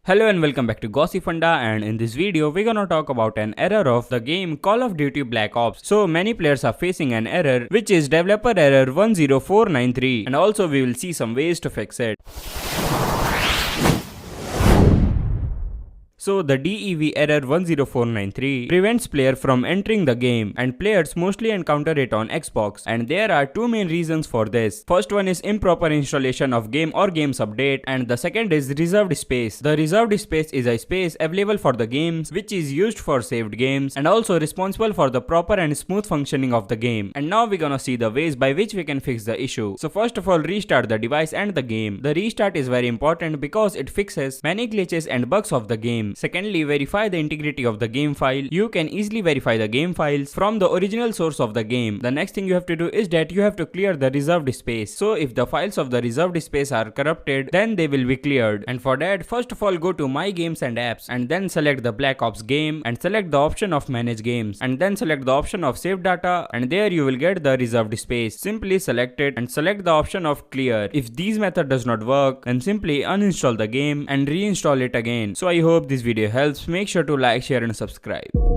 Hello and welcome back to Gossipfunda, and in this video we're gonna talk about an error of the game Call of Duty Black Ops. So many players are facing an error which is developer error 10493, and also we will see some ways to fix it. So the DEV error 10493 prevents player from entering the game, and players mostly encounter it on Xbox, and there are two main reasons for this. First one is improper installation of game or games update, and the second is reserved space. The reserved space is a space available for the games which is used for saved games and also responsible for the proper and smooth functioning of the game. And now we're gonna see the ways by which we can fix the issue. So first of all, restart the device and the game. The restart is very important because it fixes many glitches and bugs of the game. Secondly, verify the integrity of the game file. You can easily verify the game files from the original source of the game. The next thing you have to do is that you have to clear the reserved space. So if the files of the reserved space are corrupted, then they will be cleared. And for that, first of all, go to My Games and Apps, and then select the Black Ops game and select the option of Manage Games, and then select the option of Save Data, and there you will get the reserved space. Simply select it and select the option of Clear. If these method does not work, then simply uninstall the game and reinstall it again. So I hope this video helps. Make sure to like, share and subscribe.